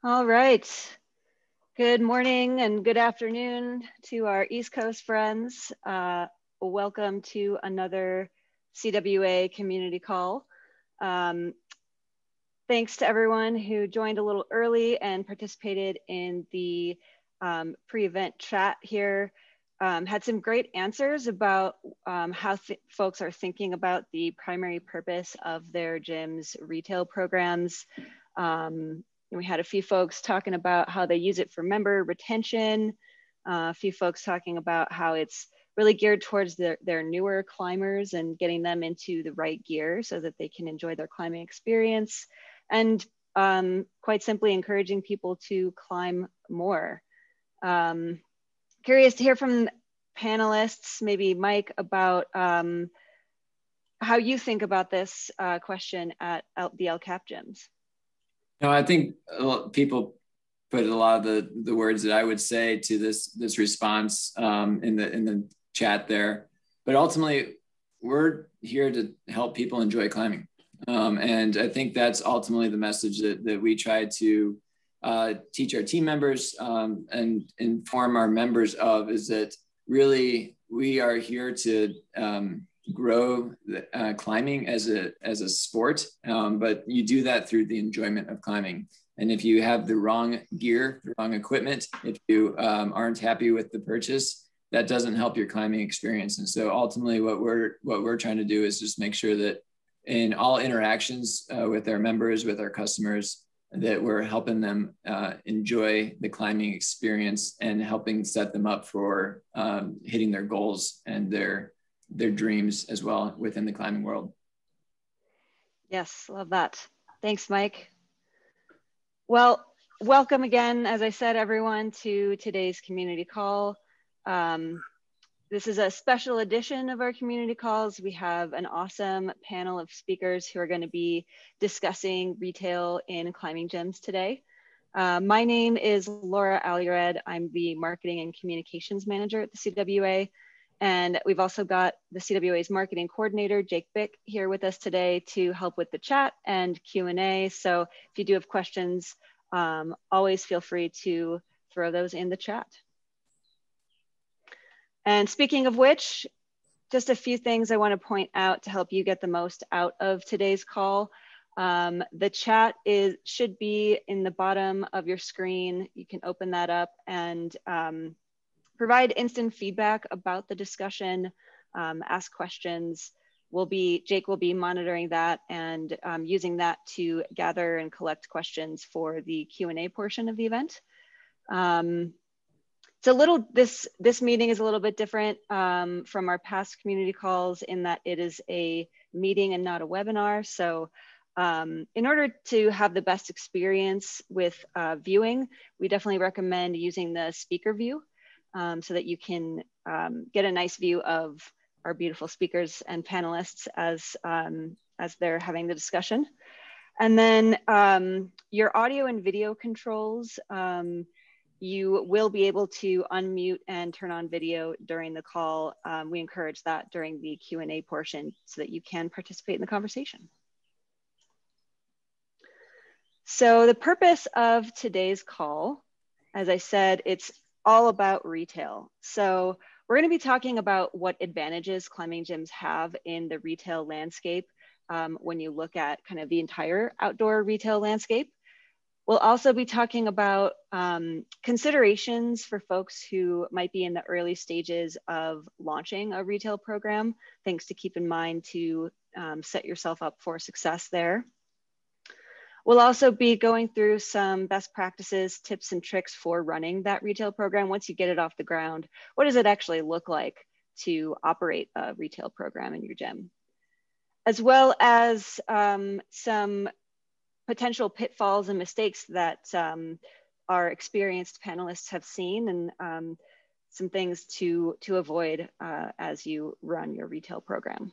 All right. Good morning and good afternoon to our East Coast friends. Welcome to another CWA community call. Thanks to everyone who joined a little early and participated in the pre-event chat here. Had some great answers about how folks are thinking about the primary purpose of their gym's retail programs. We had a few folks talking about how they use it for member retention, a few folks talking about how it's really geared towards their newer climbers and getting them into the right gear so that they can enjoy their climbing experience, and quite simply encouraging people to climb more. Curious to hear from panelists, maybe Mike, about how you think about this question at the LCAP gyms. No, I think people put a lot of the words that I would say to this response in the chat there, but ultimately we're here to help people enjoy climbing, and I think that's ultimately the message that we try to teach our team members and inform our members of, is that really we are here to grow climbing as a sport, but you do that through the enjoyment of climbing. And if you have the wrong gear, the wrong equipment, if you aren't happy with the purchase, that doesn't help your climbing experience. And so ultimately what we're trying to do is just make sure that in all interactions with our members, with our customers, that we're helping them enjoy the climbing experience and helping set them up for hitting their goals and their dreams as well within the climbing world. Yes, love that. Thanks, Mike. Well, welcome again, as I said, everyone, to today's community call. This is a special edition of our community calls. We have an awesome panel of speakers who are going to be discussing retail in climbing gyms today. My name is Laura Allured. I'm the Marketing and Communications Manager at the CWA. And we've also got the CWA's marketing coordinator, Jake Bick, here with us today to help with the chat and Q&A. So if you do have questions, always feel free to throw those in the chat. And speaking of which, just a few things I want to point out to help you get the most out of today's call. The chat should be in the bottom of your screen. You can open that up and provide instant feedback about the discussion, ask questions. Jake will be monitoring that and using that to gather and collect questions for the Q&A portion of the event. This meeting is a little bit different from our past community calls in that it is a meeting and not a webinar. So in order to have the best experience with viewing, we definitely recommend using the speaker view, so that you can get a nice view of our beautiful speakers and panelists as they're having the discussion. And then your audio and video controls, you will be able to unmute and turn on video during the call. We encourage that during the Q&A portion so that you can participate in the conversation. So the purpose of today's call, as I said, it's all about retail. So we're going to be talking about what advantages climbing gyms have in the retail landscape when you look at kind of the entire outdoor retail landscape. We'll also be talking about considerations for folks who might be in the early stages of launching a retail program, things to keep in mind to set yourself up for success there. We'll also be going through some best practices, tips and tricks for running that retail program. Once you get it off the ground, what does it actually look like to operate a retail program in your gym? As well as some potential pitfalls and mistakes that our experienced panelists have seen, and some things to avoid as you run your retail program.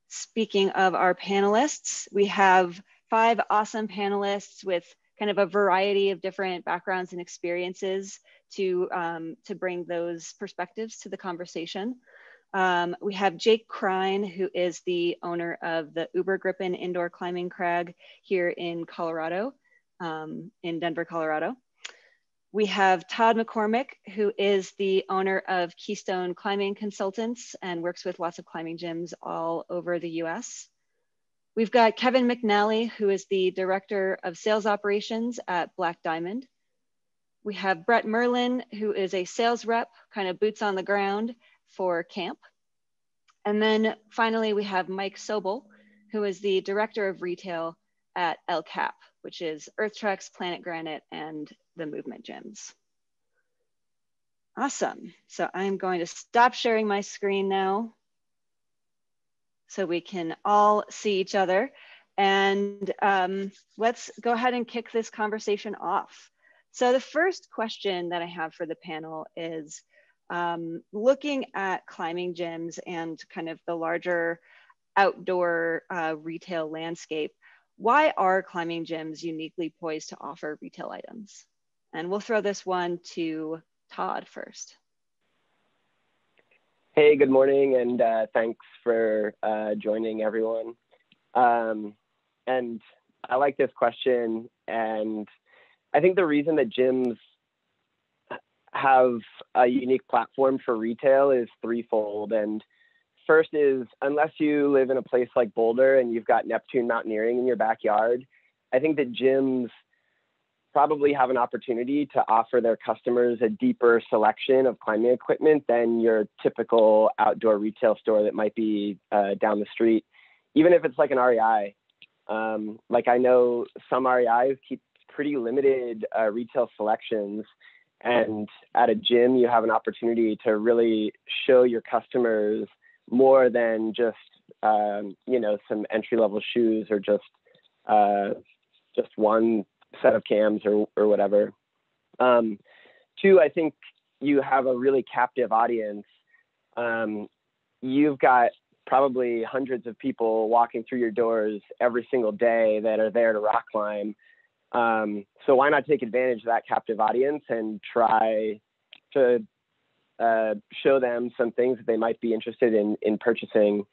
Speaking of our panelists, we have 5 awesome panelists with kind of a variety of different backgrounds and experiences to bring those perspectives to the conversation. We have Jake Crine, who is the owner of the Übergrippen indoor climbing crag here in Colorado. in Denver, Colorado. We have Todd McCormick, who is the owner of Keystone Climbing Consultants and works with lots of climbing gyms all over the US. We've got Kevin McNally, who is the Director of Sales Operations at Black Diamond. We have Brett Merlin, who is a sales rep, kind of boots on the ground for camp. And then finally, we have Mike Sobol, who is the Director of Retail at El Cap, which is Earth Treks, Planet Granite, and the Movement Gyms. Awesome. So I'm going to stop sharing my screen now so we can all see each other. And let's go ahead and kick this conversation off. So the first question that I have for the panel is looking at climbing gyms and kind of the larger outdoor retail landscape. Why are climbing gyms uniquely poised to offer retail items? And we'll throw this one to Todd first. Hey, good morning, and thanks for joining everyone. And I like this question, and I think the reason that gyms have a unique platform for retail is threefold. And first is, unless you live in a place like Boulder and you've got Neptune Mountaineering in your backyard, I think that gyms probably have an opportunity to offer their customers a deeper selection of climbing equipment than your typical outdoor retail store that might be down the street, even if it's like an REI. Like I know some REIs keep pretty limited retail selections, and at a gym, you have an opportunity to really show your customers more than just, you know, some entry-level shoes or just one set of cams or whatever. Two, I think you have a really captive audience. You've got probably hundreds of people walking through your doors every single day that are there to rock climb. So why not take advantage of that captive audience and try to show them some things that they might be interested in purchasing.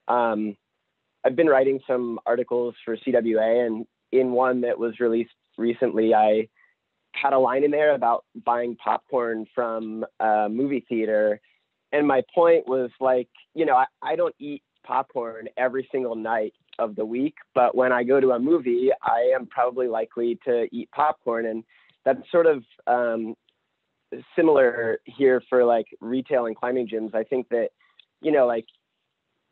I've been writing some articles for CWA, and in one that was released recently, I had a line in there about buying popcorn from a movie theater. And my point was like, you know, I don't eat popcorn every single night of the week, but when I go to a movie, I am probably likely to eat popcorn. And that's sort of similar here for like retail and climbing gyms. I think that, you know, like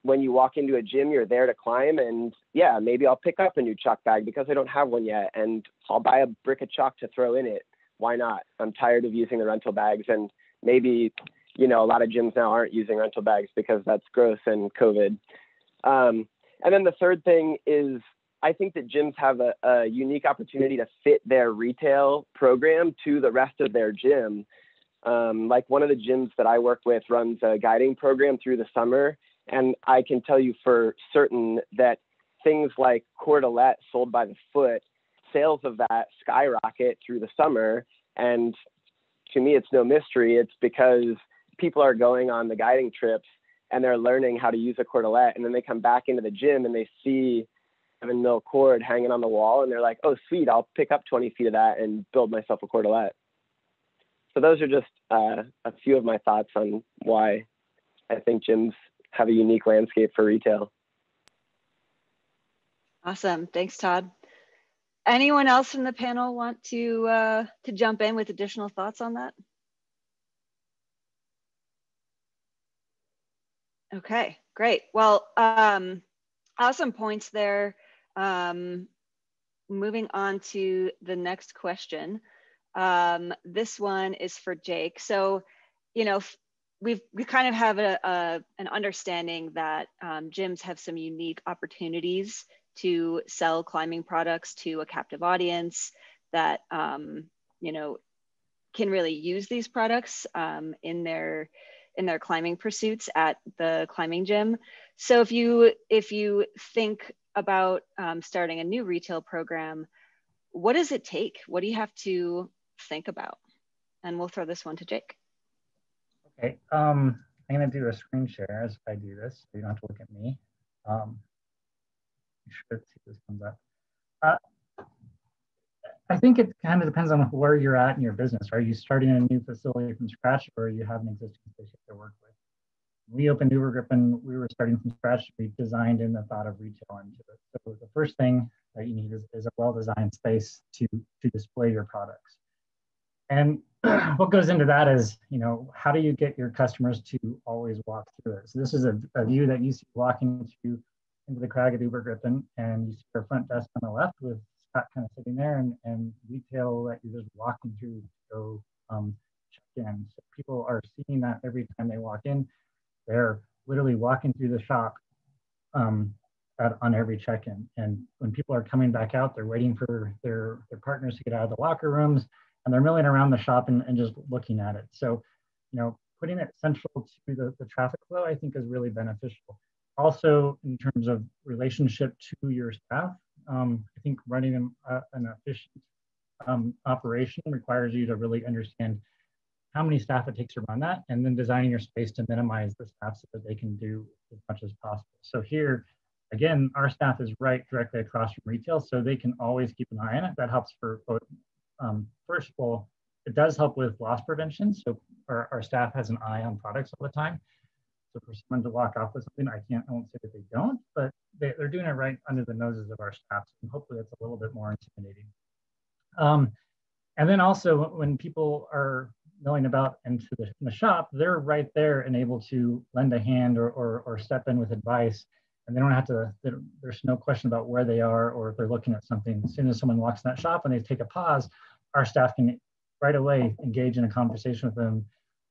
when you walk into a gym, you're there to climb, and yeah, maybe I'll pick up a new chalk bag because I don't have one yet, and I'll buy a brick of chalk to throw in it. Why not? I'm tired of using the rental bags, and maybe, you know, a lot of gyms now aren't using rental bags because that's gross and COVID. And then the third thing is, I think that gyms have a unique opportunity to fit their retail program to the rest of their gym. Like one of the gyms that I work with runs a guiding program through the summer. And I can tell you for certain that things like cordelette sold by the foot, sales of that skyrocket through the summer. And to me, it's no mystery. It's because people are going on the guiding trips and they're learning how to use a cordelette. And then they come back into the gym and they see 7 mil cord hanging on the wall. And they're like, oh, sweet, I'll pick up 20 feet of that and build myself a cordelette. So those are just a few of my thoughts on why I think gyms have a unique landscape for retail. Awesome. Thanks, Todd. Anyone else from the panel want to jump in with additional thoughts on that? Okay, great. Well, awesome points there. Moving on to the next question. This one is for Jake. So, you know, we kind of have an understanding that gyms have some unique opportunities to sell climbing products to a captive audience that, you know, can really use these products in their climbing pursuits at the climbing gym. So if you think about starting a new retail program, what does it take? What do you have to think about? And we'll throw this one to Jake. Okay, I'm gonna do a screen share as I do this, so you don't have to look at me. Make sure to see if this comes up. I think it kind of depends on where you're at in your business. Are you starting a new facility from scratch, or you have an existing space to work with? When we opened Übergrippen, we were starting from scratch. We designed in the thought of retail into it. So the first thing that you need is a well-designed space to display your products. And what goes into that is, how do you get your customers to always walk through it? So this is a view that you see walking into the Crag at Übergrippen, and you see our front desk on the left with Scott kind of sitting there, and retail that you're just walking through to go check in. So people are seeing that every time they walk in. They're literally walking through the shop on every check-in. And when people are coming back out, they're waiting for their partners to get out of the locker rooms, and they're milling around the shop and just looking at it. So, putting it central to the traffic flow, I think, is really beneficial. Also, in terms of relationship to your staff, I think running an efficient operation requires you to really understand how many staff it takes to run that, and then designing your space to minimize the staff so that they can do as much as possible. So here, again, our staff is right directly across from retail, so they can always keep an eye on it. That helps for both. First of all, it does help with loss prevention. So our staff has an eye on products all the time. So for someone to walk off with something, I won't say that they don't, but they're doing it right under the noses of our staff. And hopefully that's a little bit more intimidating. And then also when people are milling about in the shop, they're right there and able to lend a hand or step in with advice. And they don't have to, there's no question about where they are or if they're looking at something. As soon as someone walks in that shop and they take a pause, our staff can right away engage in a conversation with them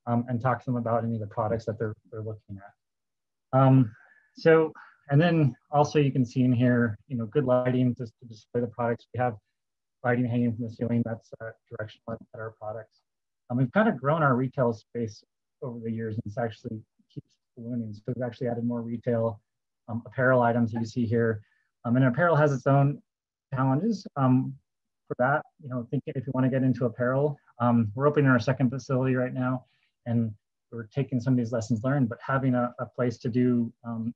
and talk to them about any of the products that they're looking at. And then also you can see in here, good lighting just to display the products. We have lighting hanging from the ceiling that's directional at our products. We've kind of grown our retail space over the years, and it's actually keeps ballooning. So we've actually added more retail apparel items that you see here. And apparel has its own challenges. For that, thinking if you want to get into apparel, we're opening our second facility right now, and we're taking some of these lessons learned, but having a place to do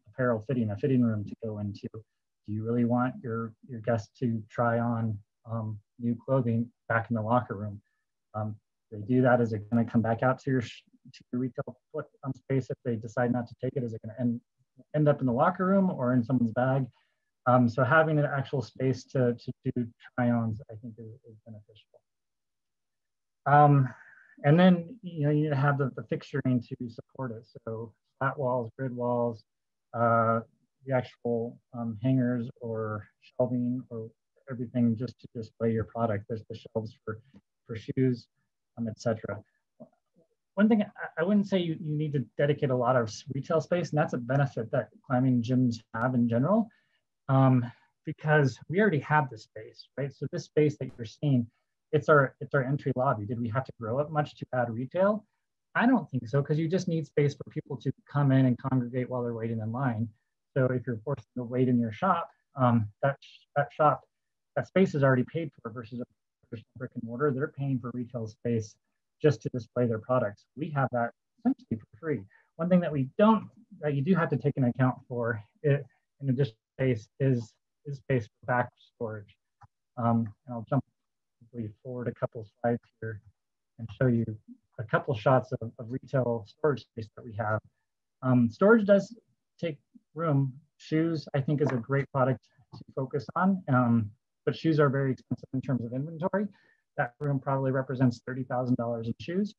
apparel fitting, a fitting room to go into. Do you really want your guests to try on new clothing back in the locker room? They do that, is it going to come back out to your retail space? If they decide not to take it, is it going to end up in the locker room or in someone's bag? So having an actual space to do try-ons, I think, is beneficial. And then you need to have the fixturing to support it. So flat walls, grid walls, the actual hangers or shelving or everything just to display your product. There's the shelves for shoes, etc. One thing I wouldn't say you need to dedicate a lot of retail space, and that's a benefit that climbing gyms have in general, because we already have the space, right? So this space that you're seeing, it's our entry lobby. Did we have to grow it much to add retail? I don't think so, because you just need space for people to come in and congregate while they're waiting in line. So if you're forced to wait in your shop, that space is already paid for versus a brick and mortar. They're paying for retail space just to display their products. We have that essentially for free. One thing that you do have to take into account for it in addition to space is space for back storage. And I'll jump forward a couple slides here and show you a couple shots of retail storage space that we have. Storage does take room. Shoes, I think, is a great product to focus on, but shoes are very expensive in terms of inventory. That room probably represents $30,000 in shoes,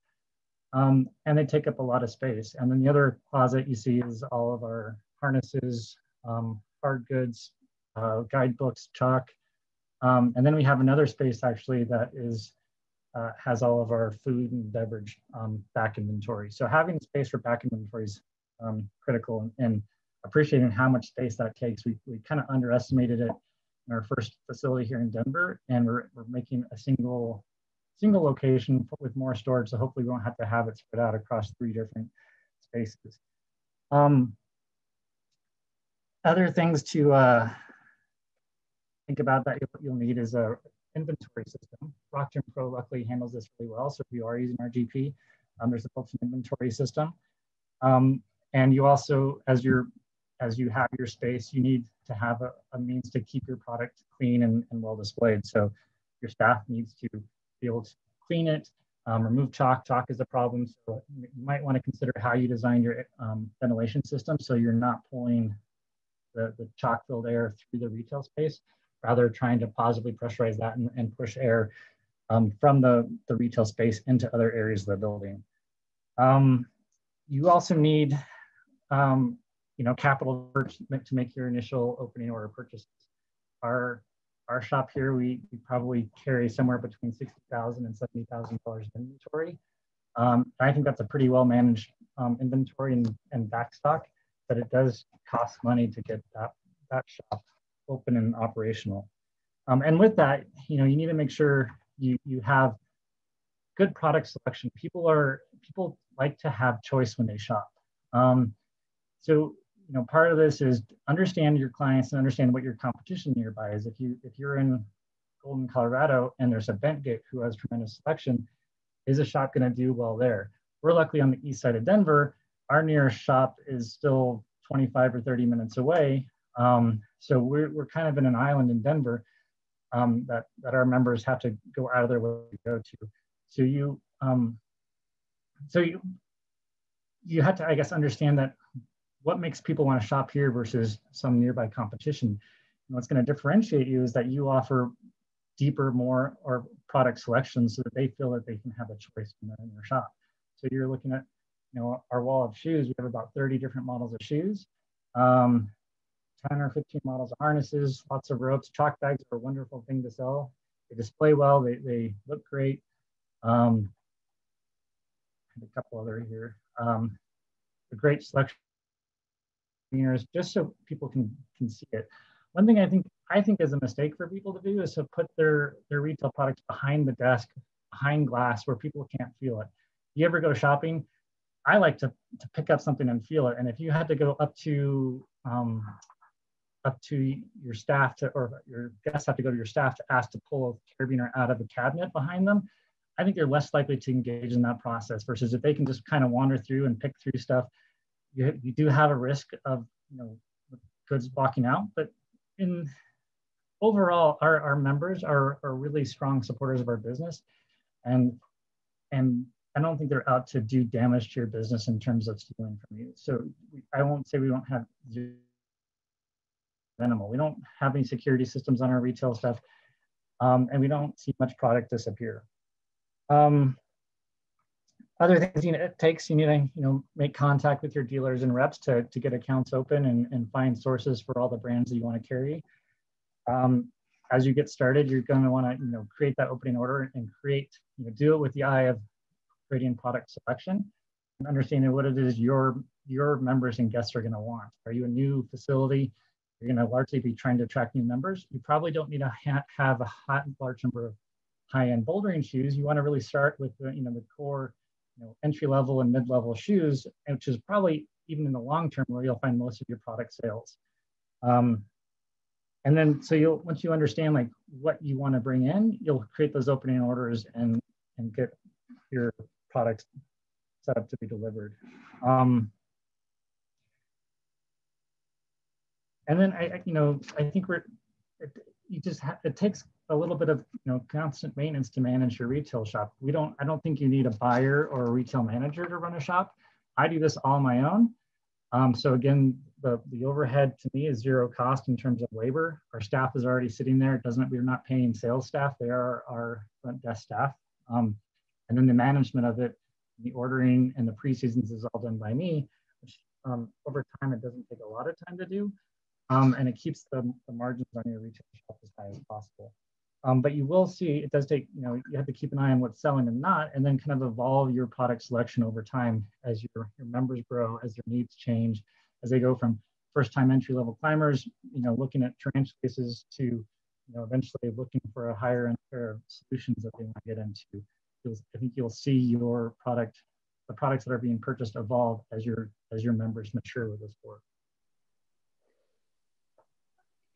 and they take up a lot of space. And then the other closet you see is all of our harnesses, hard goods, guidebooks, chalk. And then we have another space actually that has all of our food and beverage back inventory. So having space for back inventory is critical, and appreciating how much space that takes. We kind of underestimated it in our first facility here in Denver, and we're making a single location with more storage, so hopefully we won't have to have it spread out across 3 different spaces. Other things to think about that you'll need is a inventory system. Rockton Pro luckily handles this really well, so if you are using our GP, there's a built-in inventory system. And you also, as you have your space, you need to have a means to keep your product clean and well displayed. So your staff needs to be able to clean it, remove chalk. Chalk is a problem, so you might want to consider how you design your ventilation system so you're not pulling the chalk-filled air through the retail space, rather trying to positively pressurize that and push air from the retail space into other areas of the building. You also need capital to make your initial opening order purchases. Our shop here, we probably carry somewhere between $60,000 and $70,000 inventory. I think that's a pretty well managed inventory and backstock, but it does cost money to get that shop open and operational. And with that, you need to make sure you have good product selection. People like to have choice when they shop. So part of this is understand your clients and understand what your competition nearby is. If you're in Golden, Colorado, and there's a Bentgate who has tremendous selection, is a shop going to do well there? We're luckily on the east side of Denver. Our nearest shop is still 25 or 30 minutes away. So we're kind of in an island in Denver that our members have to go out of their way to go to. So you have to, I guess, understand that what makes people want to shop here versus some nearby competition. And what's going to differentiate you is that you offer deeper, more or product selection so that they feel that they can have a choice in their shop. So you're looking at, our wall of shoes. We have about 30 different models of shoes, 10 or 15 models of harnesses, lots of ropes. Chalk bags are a wonderful thing to sell. They display well. They look great. A couple other here. A great selection just so people can see it. One thing I think is a mistake for people to do is to put their retail products behind the desk, behind glass where people can't feel it. You ever go shopping? I like to pick up something and feel it. And if you had to go up to your staff or your guests have to go to your staff to ask to pull a carabiner out of the cabinet behind them, I think they're less likely to engage in that process versus if they can just kind of wander through and pick through stuff. You do have a risk of goods walking out, but overall, our members are really strong supporters of our business, and I don't think they're out to do damage to your business in terms of stealing from you. So I won't say we don't have minimal. We don't have any security systems on our retail stuff, and we don't see much product disappear. Other things it takes, you need to make contact with your dealers and reps to get accounts open and find sources for all the brands that you want to carry. As you get started, you're going to want to create that opening order and do it with the eye of creating product selection and understanding what it is your members and guests are going to want. Are you a new facility? You're going to largely be trying to attract new members. You probably don't need to have a large number of high-end bouldering shoes. You want to really start with the core entry-level and mid-level shoes, which is probably even in the long term where you'll find most of your product sales. And then so once you understand like what you want to bring in, you'll create those opening orders and get your products set up to be delivered. And then I think it takes a little bit of constant maintenance to manage your retail shop. I don't think you need a buyer or a retail manager to run a shop. I do this all on my own. So again, the overhead to me is zero cost in terms of labor. Our staff is already sitting there. We're not paying sales staff. They are our front desk staff. And then the management of it, the ordering and the pre-seasons is all done by me, which over time, it doesn't take a lot of time to do. And it keeps the margins on your retail shop as high as possible. But you will see it does take, you have to keep an eye on what's selling and not, and then kind of evolve your product selection over time as your members grow, as their needs change, as they go from first-time entry-level climbers, looking at terrain spaces to, eventually looking for a higher end pair of solutions that they want to get into. I think you'll see the products that are being purchased evolve as your members mature with the sport.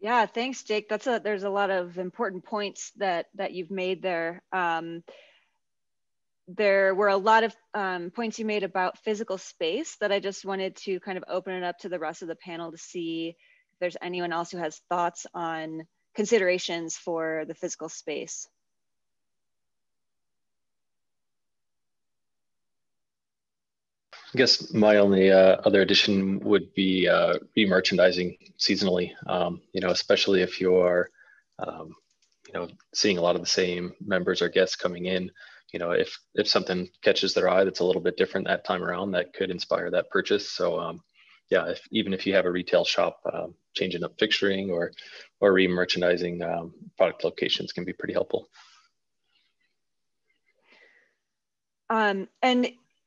Yeah, thanks, Jake. There's a lot of important points that you've made there. There were a lot of points you made about physical space that I just wanted to kind of open it up to the rest of the panel to see if there's anyone else who has thoughts on considerations for the physical space. I guess my only other addition would be re-merchandising seasonally. You know, especially if you're, you know, seeing a lot of the same members or guests coming in. You know, if something catches their eye that's a little bit different that time around, that could inspire that purchase. So yeah, even if you have a retail shop, changing up fixturing or re-merchandising product locations can be pretty helpful. And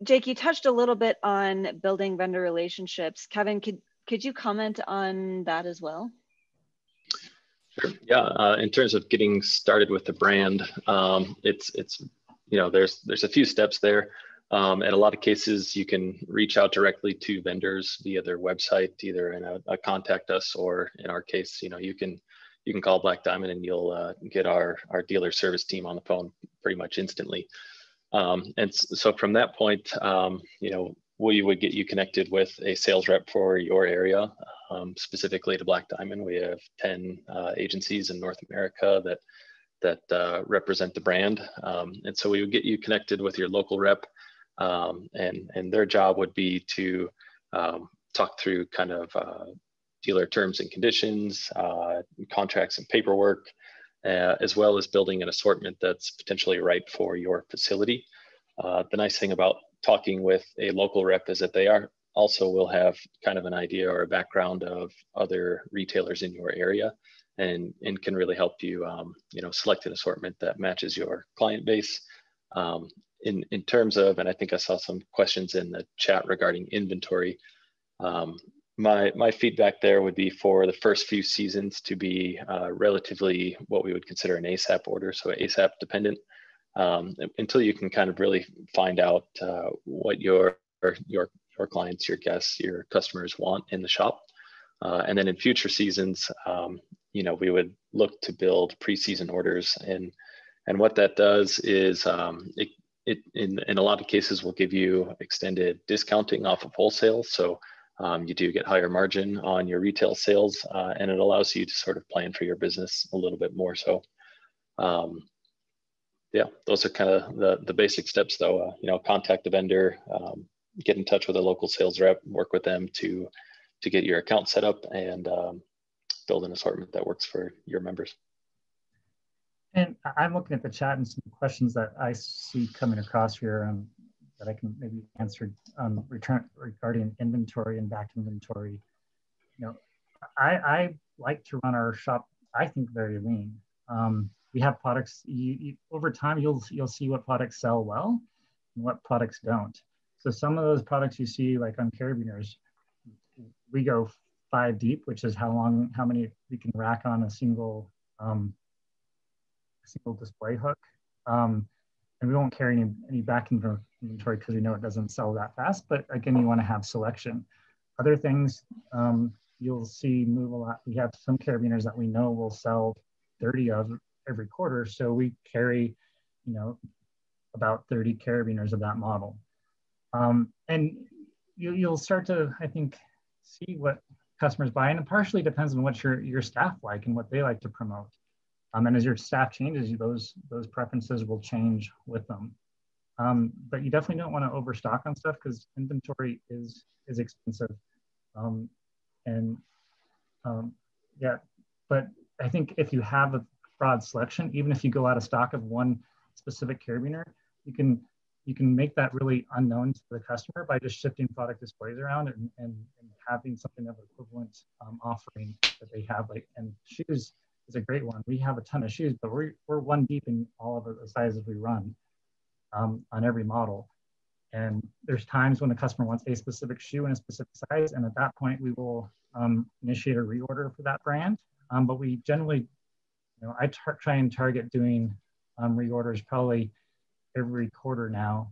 Jake, you touched a little bit on building vendor relationships. Kevin, could you comment on that as well? Sure. Yeah, in terms of getting started with the brand, it's you know, there's a few steps there. In a lot of cases, you can reach out directly to vendors via their website, either in a contact us, or in our case, you know, you can call Black Diamond and you'll get our dealer service team on the phone pretty much instantly. And so from that point, you know, we would get you connected with a sales rep for your area. Specifically to Black Diamond, we have 10 agencies in North America that represent the brand. And so we would get you connected with your local rep, and their job would be to talk through kind of dealer terms and conditions, contracts and paperwork, as well as building an assortment that's potentially right for your facility. The nice thing about talking with a local rep is that they also will have kind of an idea or a background of other retailers in your area, and can really help you, you know, select an assortment that matches your client base. In terms of, and I think I saw some questions in the chat regarding inventory. My feedback there would be for the first few seasons to be relatively what we would consider an ASAP order, so ASAP dependent, until you can kind of really find out what your clients, your guests, your customers want in the shop. And then in future seasons, you know, we would look to build pre-season orders, and what that does is it in a lot of cases will give you extended discounting off of wholesale. So you do get higher margin on your retail sales, and it allows you to sort of plan for your business a little bit more. So yeah, those are kind of the basic steps though. You know, contact the vendor, get in touch with a local sales rep, work with them to get your account set up, and build an assortment that works for your members. And I'm looking at the chat and some questions that I see coming across here that I can maybe answer regarding inventory and back inventory. You know, I like to run our shop, I think, very lean. We have products, over time, you'll see what products sell well and what products don't. So some of those products you see, like on carabiners, we go 5 deep, which is how many we can rack on a single display hook. And we won't carry any back inventory because we know it doesn't sell that fast. But again, you want to have selection. Other things you'll see move a lot. We have some carabiners that we know will sell 30 of every quarter. So we carry, you know, about 30 carabiners of that model. And you'll start to, I think, see what customers buy. And it partially depends on what your staff like and what they like to promote. And as your staff changes, those preferences will change with them. But you definitely don't want to overstock on stuff because inventory is expensive. Yeah, but I think if you have a broad selection, even if you go out of stock of one specific carabiner, you can make that really unknown to the customer by just shifting product displays around and having something of equivalent offering that they have. Like, and shoes is a great one. We have a ton of shoes, but we're 1 deep in all of the sizes we run on every model. And there's times when the customer wants a specific shoe in a specific size, and at that point we will initiate a reorder for that brand. But we generally, you know, I try and target doing reorders probably every quarter now,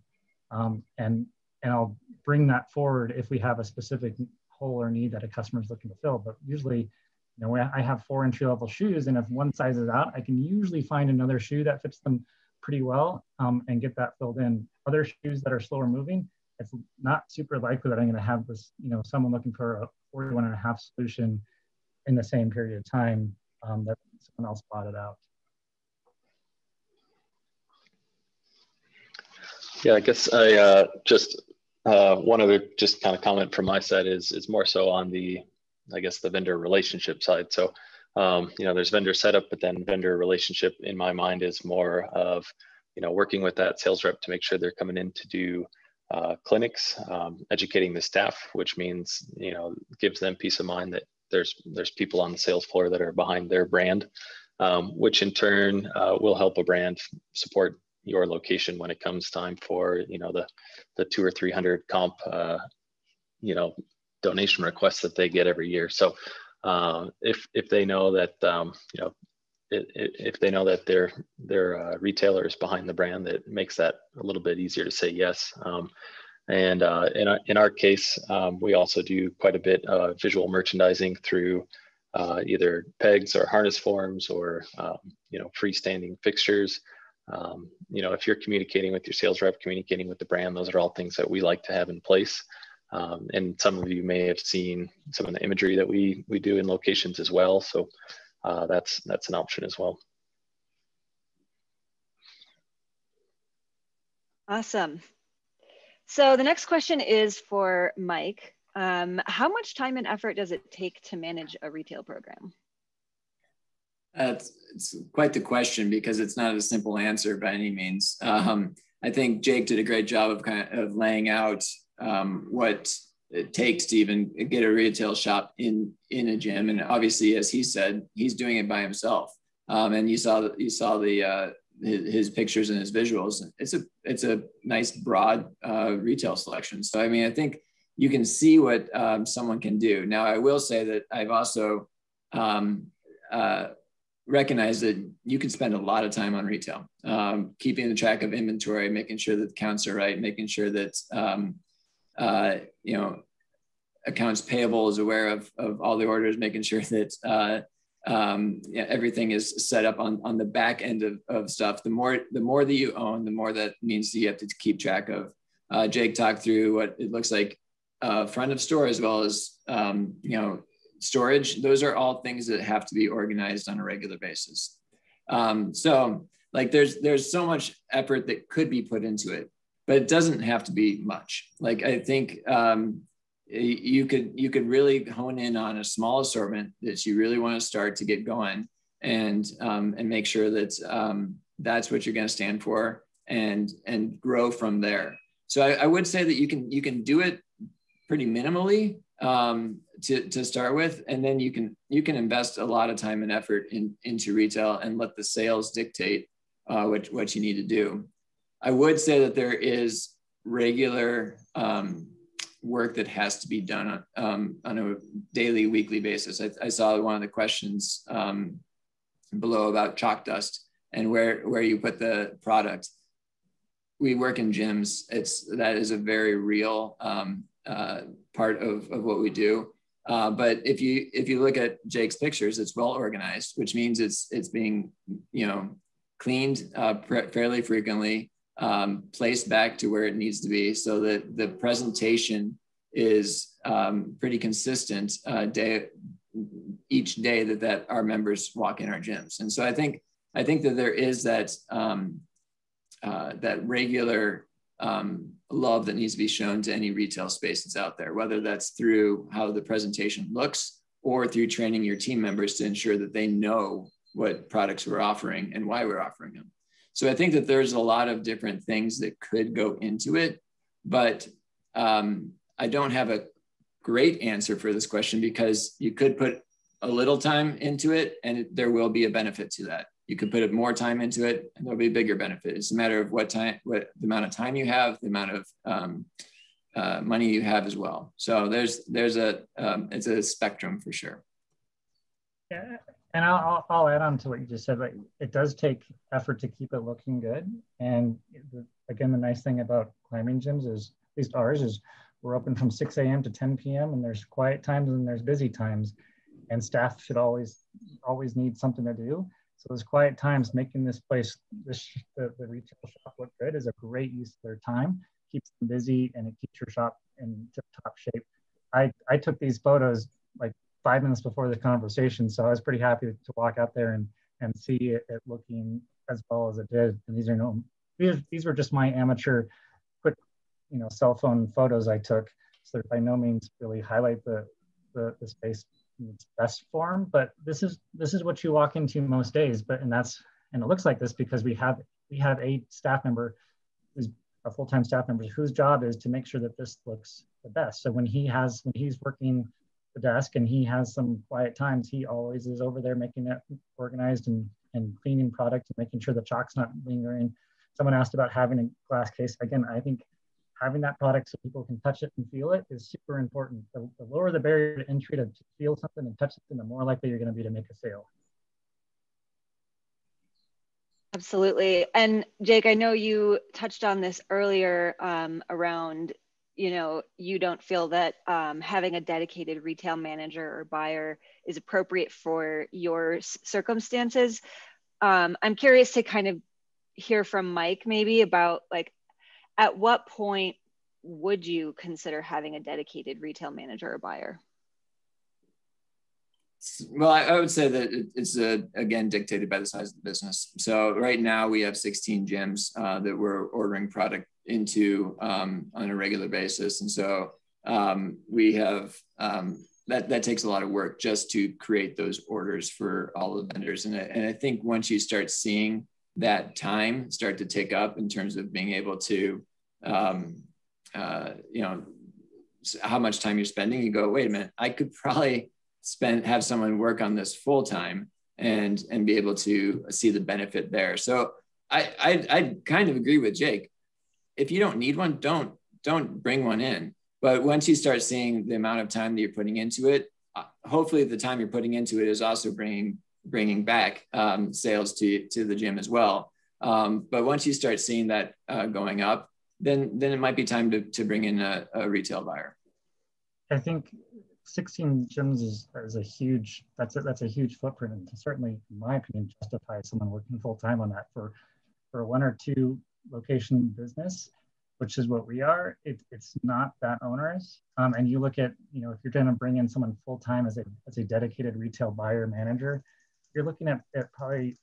and I'll bring that forward if we have a specific hole or need that a customer is looking to fill. But usually, you know, I have 4 entry-level shoes, and if one size is out, I can usually find another shoe that fits them pretty well and get that filled in. Other shoes that are slower moving, it's not super likely that I'm going to have this, you know, someone looking for a 41.5 solution in the same period of time that someone else bought it out. Yeah, I guess I just One other just kind of comment from my side is more so on the, I guess, the vendor relationship side. So, you know, there's vendor setup, but then vendor relationship in my mind is more of, you know, working with that sales rep to make sure they're coming in to do clinics, educating the staff, which means, you know, gives them peace of mind that there's people on the sales floor that are behind their brand, which in turn will help a brand support your location when it comes time for, you know, the 200 or 300 comp, you know, donation requests that they get every year. So if they know that, you know, if they know that their retailer is behind the brand, that makes that a little bit easier to say yes. And in our case, we also do quite a bit of visual merchandising through either pegs or harness forms or you know, freestanding fixtures. You know, if you're communicating with your sales rep, communicating with the brand, those are all things that we like to have in place. And some of you may have seen some of the imagery that we do in locations as well. So that's an option as well. Awesome. So the next question is for Mike. How much time and effort does it take to manage a retail program? It's quite the question, because it's not a simple answer by any means. I think Jake did a great job of laying out what it takes to even get a retail shop in a gym. And obviously, as he said, he's doing it by himself. And you saw his pictures and his visuals. It's a nice broad retail selection. So I mean, I think you can see what someone can do. Now, I will say that I've also recognized that you can spend a lot of time on retail, keeping the track of inventory, making sure that the counts are right, making sure that you know, accounts payable is aware of all the orders, making sure that yeah, everything is set up on the back end of stuff. The more that you own, the more that means that you have to keep track of. Jake talked through what it looks like front of store, as well as you know, storage. Those are all things that have to be organized on a regular basis. So like there's so much effort that could be put into it, but it doesn't have to be much. Like I think you could really hone in on a small assortment that you really want to start to get going, and make sure that that's what you're going to stand for, and grow from there. So I would say that you can do it pretty minimally to start with, and then you can invest a lot of time and effort into retail and let the sales dictate what you need to do. I would say that there is regular work that has to be done on a daily, weekly basis. I saw one of the questions below about chalk dust and where you put the product. We work in gyms. That is a very real part of what we do. But if you look at Jake's pictures, it's well organized, which means it's being, you know, cleaned fairly frequently, placed back to where it needs to be, so that the presentation is pretty consistent each day that our members walk in our gyms. And so I think that there is that that regular love that needs to be shown to any retail space that's out there, whether that's through how the presentation looks or through training your team members to ensure that they know what products we're offering and why we're offering them. So I think that there's a lot of different things that could go into it, but I don't have a great answer for this question, because you could put a little time into it and there will be a benefit to that. You could put more time into it and there'll be a bigger benefit. It's a matter of what the amount of time you have, the amount of money you have as well. So it's a spectrum for sure. Yeah, and I'll add on to what you just said. Like, it does take effort to keep it looking good. And again, the nice thing about climbing gyms is, at least ours, is we're open from 6 a.m. to 10 p.m. and there's quiet times and there's busy times, and staff should always need something to do. So those quiet times, making this place, the retail shop look good, is a great use of their time. Keeps them busy and it keeps your shop in tip-top shape. I took these photos like 5 minutes before the conversation, so I was pretty happy to walk out there and see it looking as well as it did. And these were just my amateur quick cell phone photos I took, so that by no means really highlight the space in its best form, but this is what you walk into most days. And it looks like this because we have a staff member who's a full-time staff member whose job is to make sure that this looks the best. So when he's working the desk and he has some quiet times, he always is over there making it organized and cleaning product and making sure the chalk's not lingering. Someone asked about having a glass case. Again, I think having that product so people can touch it and feel it is super important. The lower the barrier to entry to feel something and touch something, the more likely you're going to be to make a sale. Absolutely. And Jake, I know you touched on this earlier around, you don't feel that having a dedicated retail manager or buyer is appropriate for your circumstances. I'm curious to kind of hear from Mike maybe about, like, at what point would you consider having a dedicated retail manager or buyer? Well, I would say that it's again dictated by the size of the business. So right now we have 16 gyms that we're ordering product into on a regular basis, and so we have that takes a lot of work just to create those orders for all the vendors. And I think once you start seeing that time start to tick up in terms of being able to how much time you're spending, you go, wait a minute, I could probably have someone work on this full time and be able to see the benefit there. So I kind of agree with Jake. If you don't need one, don't bring one in. But once you start seeing the amount of time that you're putting into it, hopefully the time you're putting into it is also bringing back sales to the gym as well. But once you start seeing that going up, then it might be time to bring in a retail buyer. I think 16 gyms is a huge, that's a huge footprint, and certainly, in my opinion, justifies someone working full time on that. For a 1 or 2 location business, which is what we are, it's not that onerous. And you look at, if you're going to bring in someone full time as a dedicated retail buyer manager, you're looking at probably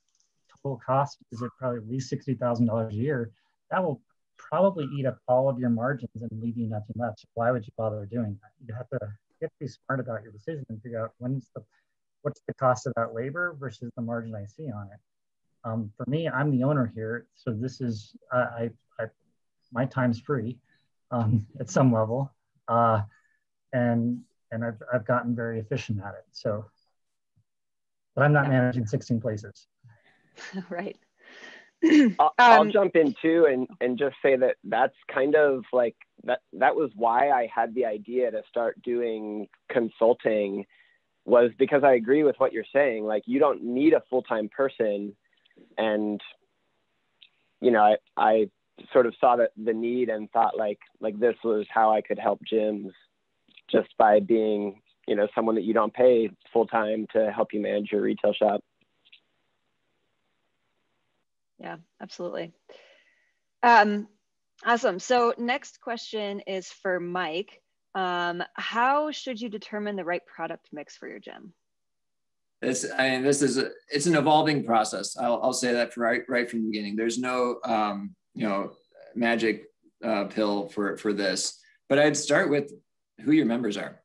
total cost is it probably at least $60,000 a year. That will probably eat up all of your margins and leave you nothing left. So why would you bother doing that? You have to be smart about your decision and figure out what's the cost of that labor versus the margin I see on it. For me, I'm the owner here, so this is my time's free at some level, and I've gotten very efficient at it. So, but I'm not managing 16 places. Right. I'll jump in too and just say that that's kind of like that was why I had the idea to start doing consulting, was because I agree with what you're saying. Like, you don't need a full-time person. And, I sort of saw the need and thought like this was how I could help gyms, just by being, someone that you don't pay full-time to help you manage your retail shop. Yeah, absolutely. Awesome. So next question is for Mike. How should you determine the right product mix for your gym? It's an evolving process. I'll say that right from the beginning. There's no magic pill for this, but I'd start with who your members are.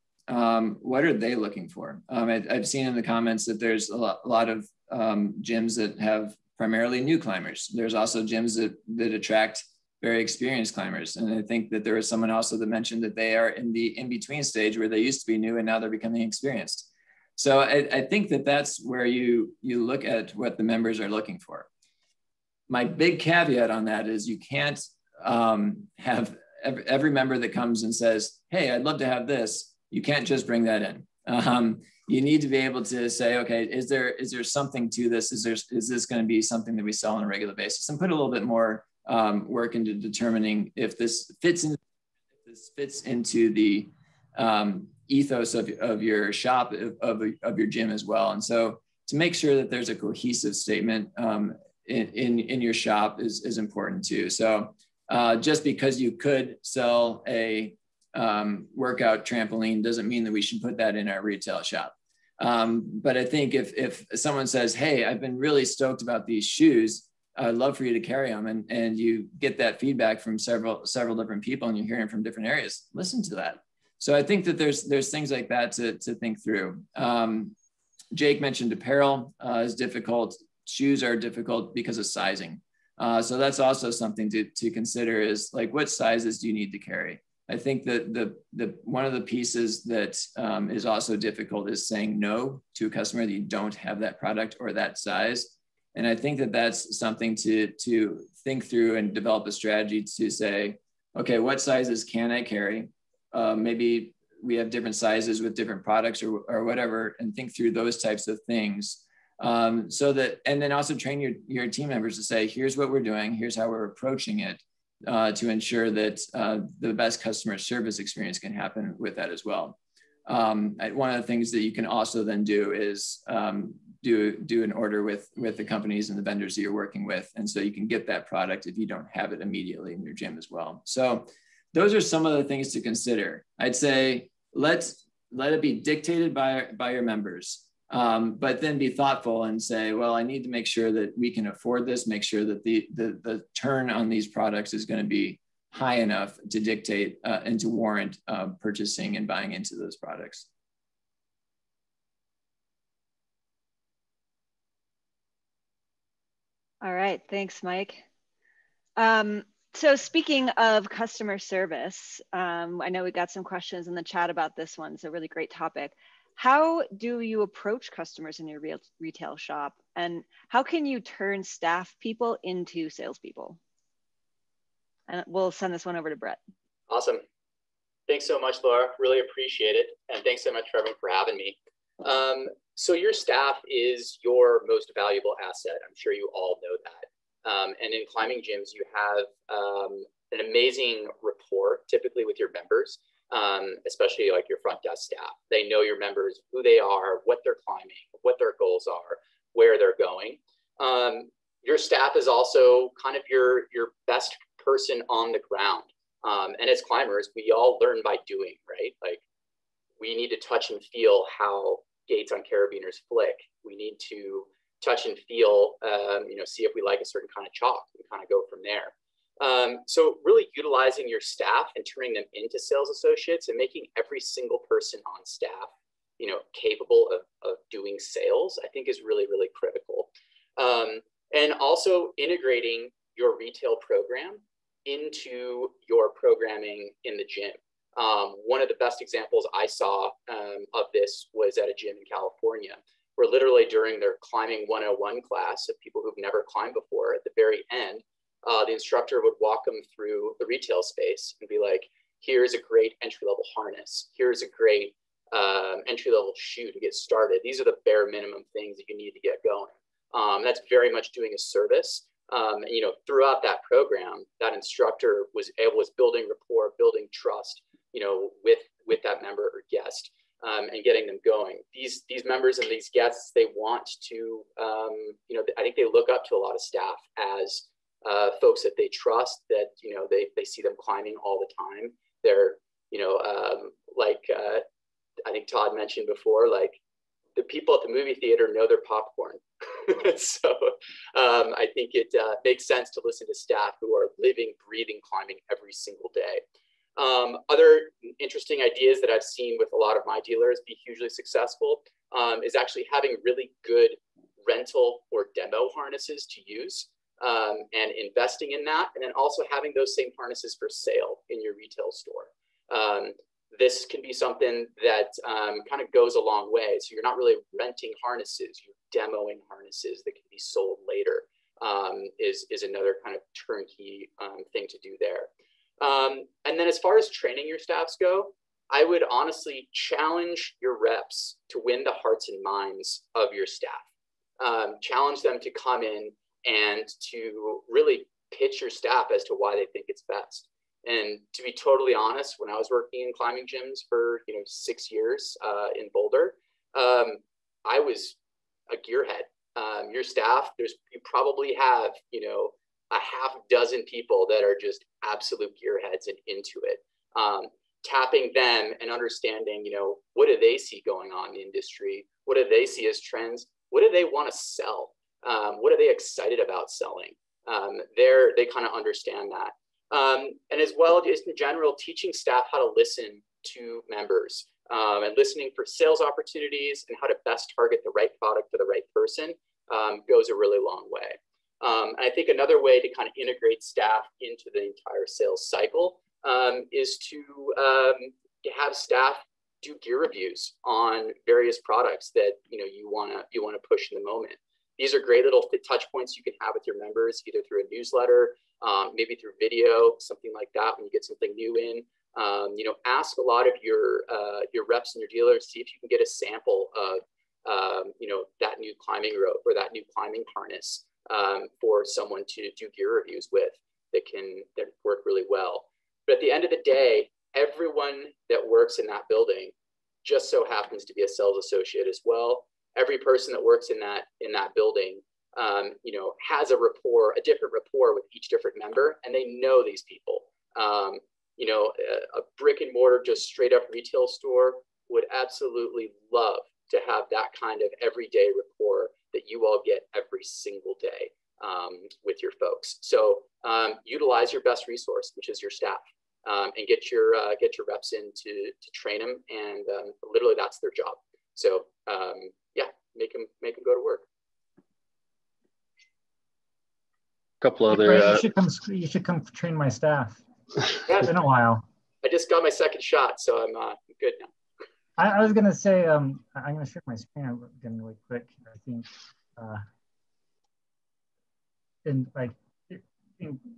What are they looking for? I've seen in the comments that there's a lot of gyms that have primarily new climbers. There's also gyms that attract very experienced climbers. And I think that there was someone also that mentioned that they are in the in-between stage where they used to be new and now they're becoming experienced. So I think that that's where you look at what the members are looking for. My big caveat on that is you can't have every member that comes and says, hey, I'd love to have this. You can't just bring that in. You need to be able to say, okay, is there something to this? Is this going to be something that we sell on a regular basis? And put a little bit more work into determining if this fits into the ethos of your shop, of your gym as well. And so to make sure that there's a cohesive statement in your shop is important too. So just because you could sell a workout trampoline doesn't mean that we should put that in our retail shop. But I think if someone says, hey, I've been really stoked about these shoes, I'd love for you to carry them. And you get that feedback from several different people, and you're hearing from different areas. Listen to that. So I think that there's things like that to think through. Jake mentioned apparel is difficult. Shoes are difficult because of sizing. So that's also something to consider, is like, what sizes do you need to carry? I think that the one of the pieces that is also difficult is saying no to a customer that you don't have that product or that size. And I think that that's something to think through and develop a strategy to say, okay, what sizes can I carry? Maybe we have different sizes with different products or whatever, and think through those types of things. So that, and then also train your team members to say, here's what we're doing, here's how we're approaching it, to ensure that the best customer service experience can happen with that as well. One of the things that you can also then do is do an order with the companies and the vendors that you're working with. And so you can get that product if you don't have it immediately in your gym as well. So those are some of the things to consider. I'd say, let it be dictated by your members. But then be thoughtful and say, well, I need to make sure that we can afford this, make sure that the turn on these products is going to be high enough to dictate and to warrant purchasing and buying into those products. All right, thanks, Mike. So speaking of customer service, I know we got some questions in the chat about this one. It's a really great topic. How do you approach customers in your retail shop, and how can you turn staff people into salespeople? And we'll send this one over to Brett. Awesome. Thanks so much, Laura. Really appreciate it. And thanks so much, everyone, for having me. So your staff is your most valuable asset. I'm sure you all know that. And in climbing gyms, you have an amazing rapport, typically with your members. Especially like your front desk staff. They know your members, who they are, what they're climbing, what their goals are, where they're going. Your staff is also kind of your best person on the ground. And as climbers, we all learn by doing, right? Like, we need to touch and feel how gates on carabiners flick. We need to touch and feel, see if we like a certain kind of chalk and kind of go from there. So really utilizing your staff and turning them into sales associates and making every single person on staff, capable of doing sales, I think is really, really critical. And also integrating your retail program into your programming in the gym. One of the best examples I saw of this was at a gym in California, where literally during their climbing 101 class of people who've never climbed before, at the very end, the instructor would walk them through the retail space and be like, here's a great entry-level harness. Here's a great entry-level shoe to get started. These are the bare minimum things that you need to get going. That's very much doing a service. And, throughout that program, that instructor was building rapport, building trust, with that member or guest, and getting them going. These members and these guests, they want to, I think they look up to a lot of staff as folks that they trust, that, they see them climbing all the time. They're, I think Todd mentioned before, like, the people at the movie theater know their popcorn. So I think it makes sense to listen to staff who are living, breathing climbing every single day. Other interesting ideas that I've seen with a lot of my dealers be hugely successful is actually having really good rental or demo harnesses to use. And investing in that, and then also having those same harnesses for sale in your retail store. This can be something that kind of goes a long way. So you're not really renting harnesses, you're demoing harnesses that can be sold later, is another kind of turnkey thing to do there. And then as far as training your staffs go, I would honestly challenge your reps to win the hearts and minds of your staff. Challenge them to come in and to really pitch your staff as to why they think it's best. And to be totally honest, when I was working in climbing gyms for 6 years in Boulder, I was a gearhead. Your staff, you probably have a half dozen people that are just absolute gearheads and into it. Tapping them and understanding, what do they see going on in the industry? What do they see as trends? What do they want to sell? What are they excited about selling? They kind of understand that. And as well, just in general, teaching staff how to listen to members and listening for sales opportunities and how to best target the right product for the right person goes a really long way. And I think another way to kind of integrate staff into the entire sales cycle is to have staff do gear reviews on various products that you want to push in the moment. These are great little touch points you can have with your members, either through a newsletter, maybe through video, something like that. When you get something new in, ask a lot of your reps and your dealers, see if you can get a sample of that new climbing rope or that new climbing harness for someone to do gear reviews with that work really well. But at the end of the day, everyone that works in that building just so happens to be a sales associate as well. Every person that works in that building, has a different rapport with each different member, and they know these people. A brick and mortar, just straight up retail store would absolutely love to have that kind of everyday rapport that you all get every single day with your folks. So utilize your best resource, which is your staff. And get your reps in to train them, and literally that's their job. So make them go to work. A couple other. You should come train my staff. Yeah. It's been a while. I just got my second shot, so I'm good now. I was gonna say I'm gonna share my screen again really quick. I think in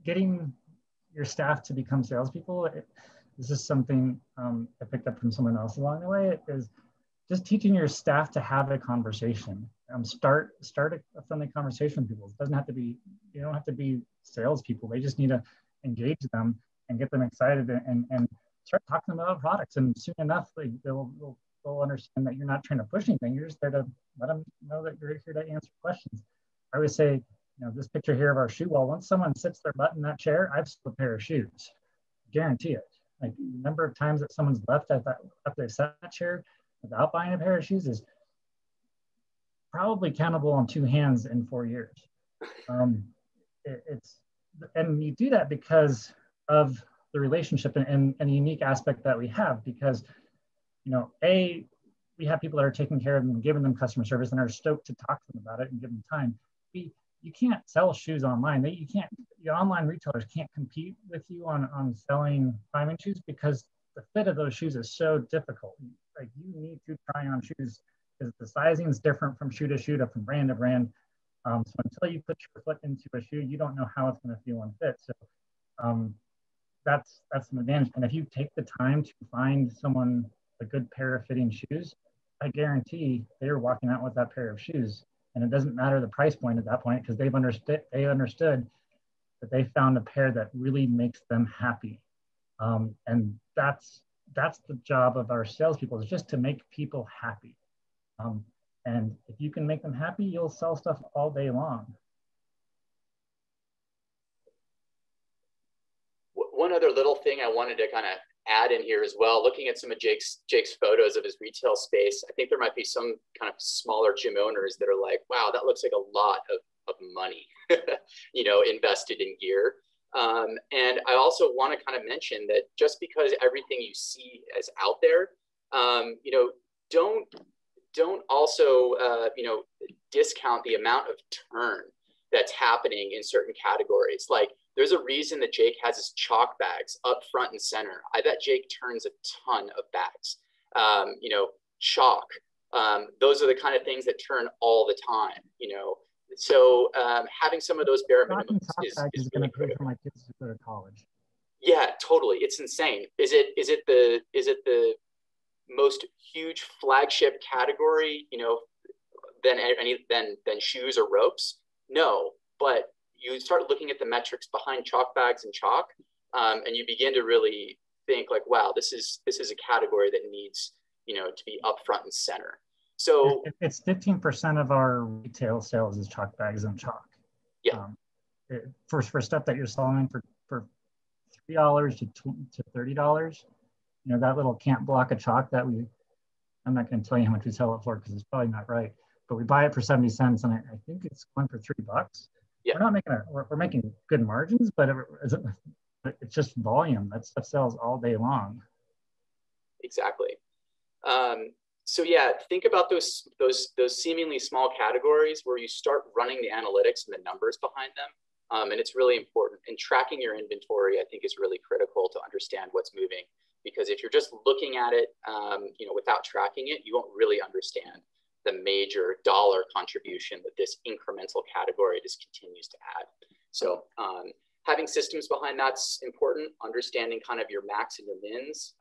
getting your staff to become salespeople, this is something I picked up from someone else along the way, is just teaching your staff to have a conversation. Start a friendly conversation with people. It doesn't have to be, you don't have to be salespeople. They just need to engage them and get them excited and start talking about products. And soon enough, they'll understand that you're not trying to push anything. You're just there to let them know that you're here to answer questions. I always say, this picture here of our shoe wall, once someone sits their butt in that chair, I've sold a pair of shoes. Guarantee it. Like, the number of times that someone's left after they sat in that chair without buying a pair of shoes is probably countable on two hands in 4 years. And you do that because of the relationship and the unique aspect that we have, because, we have people that are taking care of them and giving them customer service and are stoked to talk to them about it and give them time. You can't sell shoes online. Your online retailers can't compete with you on selling climbing shoes because the fit of those shoes is so difficult. Like, you need to try on shoes because the sizing is different from shoe to shoe, from brand to brand. So until you put your foot into a shoe, you don't know how it's going to feel and fit. So that's an advantage. And if you take the time to find someone a good pair of fitting shoes, I guarantee they're walking out with that pair of shoes. And it doesn't matter the price point at that point, because they understood that they found a pair that really makes them happy. And that's the job of our salespeople, is just to make people happy. And if you can make them happy, you'll sell stuff all day long. One other little thing I wanted to kind of add in here as well, looking at some of Jake's photos of his retail space, I think there might be some kind of smaller gym owners that are like, wow, that looks like a lot of money, invested in gear. And I also want to kind of mention that just because everything you see is out there, don't also, discount the amount of turn that's happening in certain categories. Like, there's a reason that Jake has his chalk bags up front and center. I bet Jake turns a ton of bags. Chalk. Those are the kind of things that turn all the time, So having some of those bare minimums is going to pay for my kids to go to college. Yeah, totally. It's insane. Is it the most huge flagship category, than shoes or ropes? No, but you start looking at the metrics behind chalk bags and chalk, and you begin to really think like, wow, this is a category that needs, to be up front and center. So it's 15% of our retail sales is chalk bags and chalk. Yeah. For stuff that you're selling for $3 to $30, that little camp block of chalk that I'm not going to tell you how much we sell it for because it's probably not right, but we buy it for 70 cents and I think it's going for $3. we're not making we're making good margins, but it's just volume. That stuff sells all day long. Exactly. So yeah, think about those seemingly small categories where you start running the analytics and the numbers behind them. And it's really important. And tracking your inventory, I think, is really critical to understand what's moving. Because if you're just looking at it, without tracking it, you won't really understand the major dollar contribution that this incremental category just continues to add. So having systems behind that's important. Understanding kind of your max and your mins,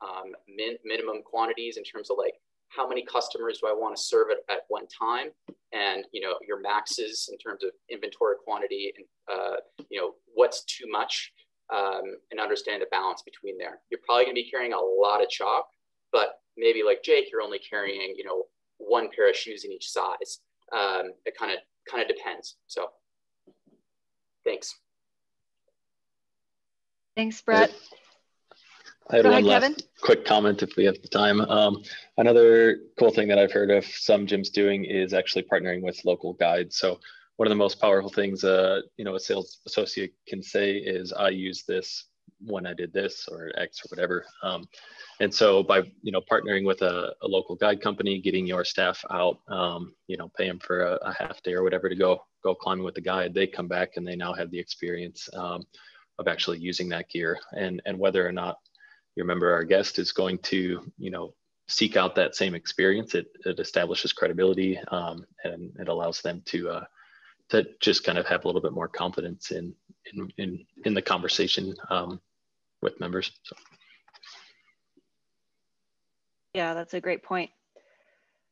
minimum quantities in terms of like, how many customers do I want to serve at one time? And, your maxes in terms of inventory quantity and, what's too much, and understand the balance between there. You're probably going to be carrying a lot of chalk, but maybe like Jake, you're only carrying, one pair of shoes in each size. It kind of depends. So thanks. Thanks, Brett. I had Go one ahead, last Kevin. quick comment if we have the time. Another cool thing that I've heard of some gyms doing is actually partnering with local guides. So one of the most powerful things, a sales associate can say is, I use this when I did this or X or whatever. And so by, partnering with a local guide company, getting your staff out, pay them for a half day or whatever to go climbing with the guide, they come back and they now have the experience of actually using that gear, and whether or not you remember our guest is going to, seek out that same experience. It establishes credibility, and it allows them to just kind of have a little bit more confidence in the conversation with members. So. Yeah, that's a great point.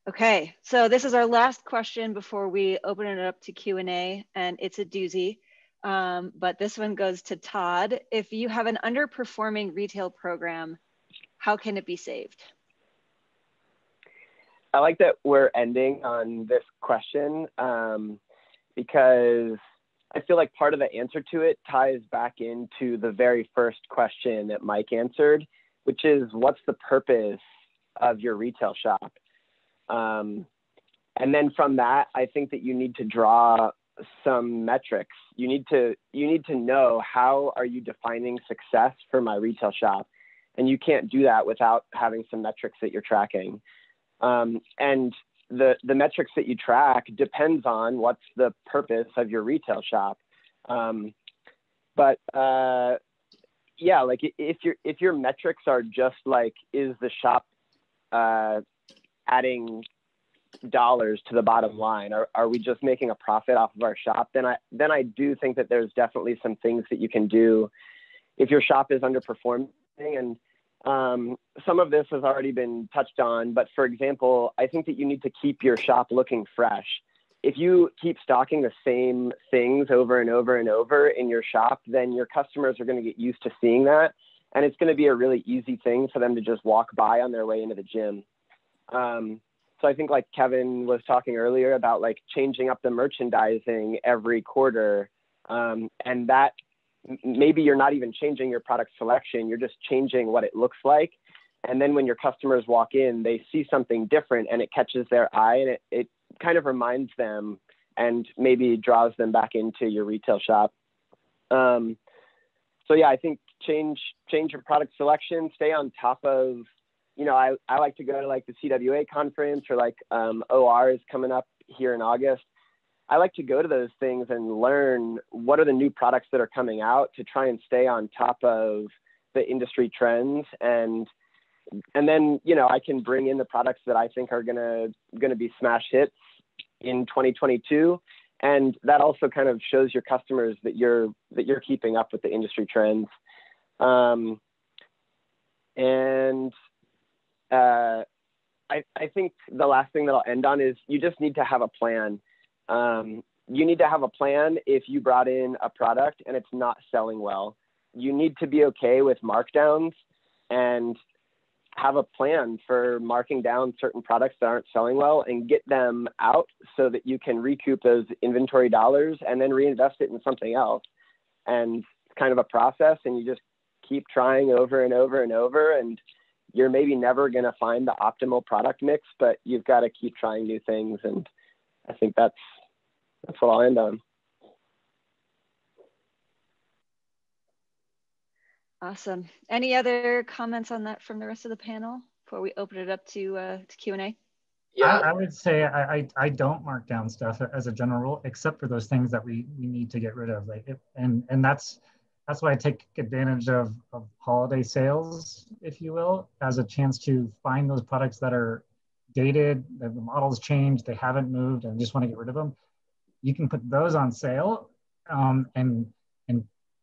Okay, so this is our last question before we open it up to Q&A, and it's a doozy. But this one goes to Todd. If you have an underperforming retail program, how can it be saved? I like that we're ending on this question because I feel like part of the answer to it ties back into the very first question that Mike answered, which is, what's the purpose of your retail shop? And then from that, I think that you need to draw some metrics. You need to know, how are you defining success for my retail shop? And you can't do that without having some metrics that you're tracking. And the metrics that you track depends on what's the purpose of your retail shop. Yeah, like if your metrics are just like, is the shop adding dollars to the bottom line? Are we just making a profit off of our shop? Then I do think that there's definitely some things that you can do if your shop is underperforming. And some of this has already been touched on, but for example, I think that you need to keep your shop looking fresh. If you keep stocking the same things over and over and over in your shop, then your customers are going to get used to seeing that. And it's going to be a really easy thing for them to just walk by on their way into the gym. So I think, like Kevin was talking earlier about, like, changing up the merchandising every quarter, and that maybe you're not even changing your product selection, you're just changing what it looks like. And then when your customers walk in, they see something different and it catches their eye, and it kind of reminds them and maybe draws them back into your retail shop. So yeah, I think change your product selection, stay on top of, I like to go to like the CWA conference, or like OR is coming up here in August. I like to go to those things and learn what are the new products that are coming out, to try and stay on top of the industry trends. And then, I can bring in the products that I think are gonna be smash hits in 2022. And that also kind of shows your customers that you're keeping up with the industry trends. I think the last thing that I'll end on is, you just need to have a plan. You need to have a plan if you brought in a product and it's not selling well. You need to be okay with markdowns and have a plan for marking down certain products that aren't selling well and get them out so that you can recoup those inventory dollars and then reinvest it in something else. And it's kind of a process, and you just keep trying over and over and over, and you're maybe never going to find the optimal product mix, but you've got to keep trying new things. And I think that's what I'll end on. Awesome. Any other comments on that from the rest of the panel before we open it up to Q&A? Yeah, I would say I don't mark down stuff as a general rule, except for those things that we need to get rid of. Like and that's why I take advantage of holiday sales, if you will, as a chance to find those products that are dated, the models changed, they haven't moved, and just want to get rid of them. You can put those on sale, and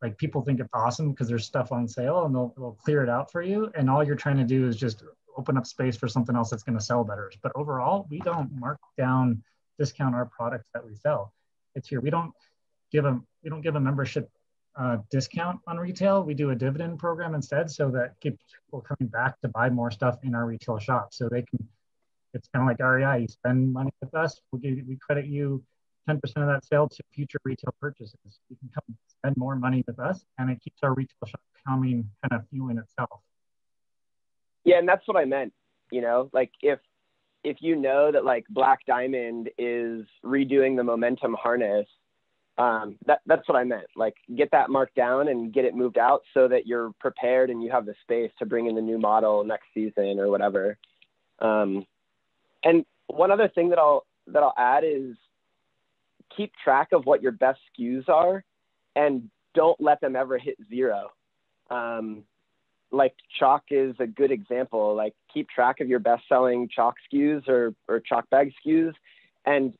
like people think it's awesome because there's stuff on sale, and they'll clear it out for you. And all you're trying to do is just open up space for something else that's going to sell better. But overall, we don't mark down, discount our products that we sell. It's here. We don't give a membership discount on retail. We do a dividend program instead, so that keeps people coming back to buy more stuff in our retail shop. So they can. It's kind of like REI. You spend money with us, we credit you 10% of that sale to future retail purchases. You can come spend more money with us, and it keeps our retail shop kind of fueling itself. Yeah, and that's what I meant. You know, like if you know that like Black Diamond is redoing the momentum harness, that's what I meant. Like get that marked down and get it moved out so that you're prepared and you have the space to bring in the new model next season or whatever. And one other thing that I'll add is keep track of what your best SKUs are and don't let them ever hit zero. Like chalk is a good example. Like keep track of your best selling chalk SKUs or chalk bag SKUs and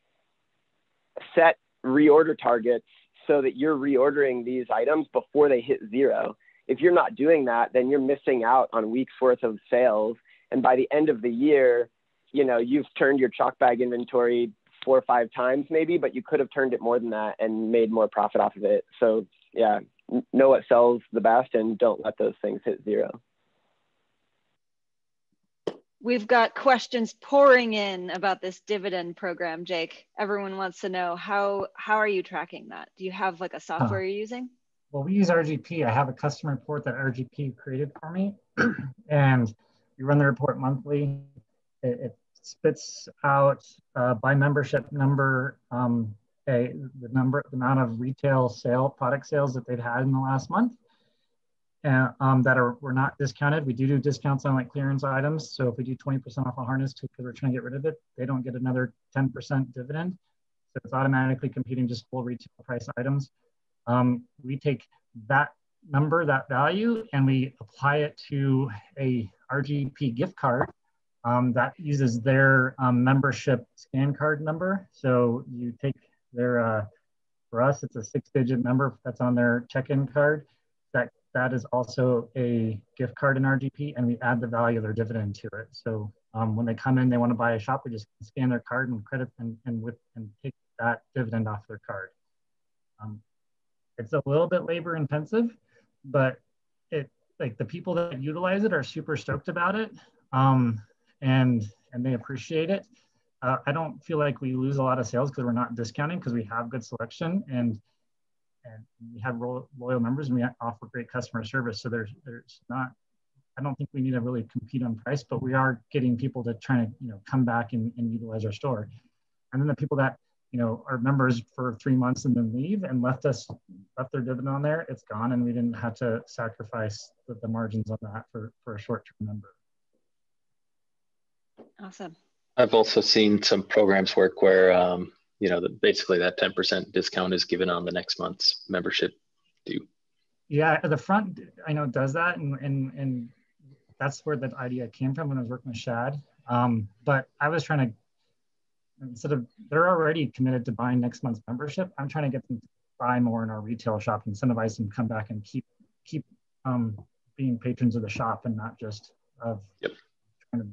set reorder targets so that you're reordering these items before they hit zero. If you're not doing that, then you're missing out on weeks worth of sales. And by the end of the year, you know, you've turned your chalk bag inventory 4 or 5 times maybe, but you could have turned it more than that and made more profit off of it. So yeah, know what sells the best and don't let those things hit zero. We've got questions pouring in about this dividend program, Jake. Everyone wants to know how are you tracking that? Do you have like a software you're using? Well, we use RGP. I have a custom report that RGP created for me, and we run the report monthly. It spits out by membership number, the amount of retail product sales that they've had in the last month, and were not discounted. We do discounts on like clearance items. So if we do 20% off a harness because we're trying to get rid of it, they don't get another 10% dividend. So it's automatically competing just full retail price items. We take that number, that value, and we apply it to a RGP gift card that uses their membership scan card number. So you take their, for us, it's a 6-digit number that's on their check-in card. That is also a gift card in RGP, and we add the value of their dividend to it. So when they come in, they want to buy a shop, we just scan their card and credit and take that dividend off their card. It's a little bit labor intensive, but like the people that utilize it are super stoked about it, and they appreciate it. I don't feel like we lose a lot of sales because we're not discounting, because we have good selection and we have loyal members and we offer great customer service. So there's not, I don't think we need to really compete on price, but we are getting people to try to, come back and utilize our store. And then the people that, are members for 3 months and then leave and left their dividend on there, it's gone, and we didn't have to sacrifice the margins on that for a short-term member. Awesome. I've also seen some programs work where, basically that 10% discount is given on the next month's membership due. Yeah, the front, I know, does that, and that's where that idea came from when I was working with Shad. But I was trying to, instead of, they're already committed to buying next month's membership, I'm trying to get them to buy more in our retail shop, incentivize them to come back and keep being patrons of the shop, and not just of trying to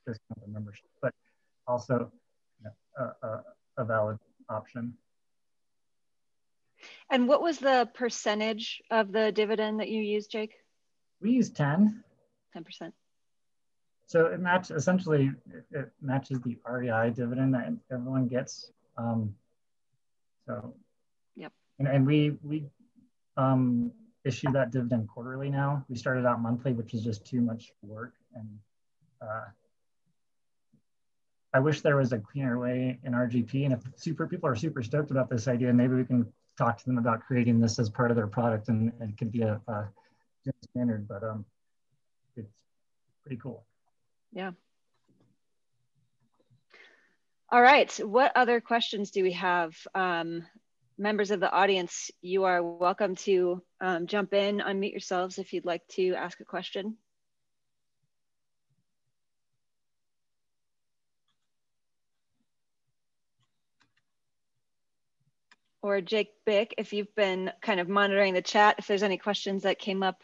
discount the membership, but also a valid option. And what was the percentage of the dividend that you used, Jake? We used 10%. So it matches, essentially, it matches the REI dividend that everyone gets. Yep. And we issue that dividend quarterly now. We started out monthly, which is just too much work. And I wish there was a cleaner way in RGP. And if people are super stoked about this idea, maybe we can talk to them about creating this as part of their product, and it could be a standard, but it's pretty cool. Yeah. All right, what other questions do we have? Members of the audience, you are welcome to jump in, unmute yourselves if you'd like to ask a question. Or Jake Bick, if you've been kind of monitoring the chat, if there's any questions that came up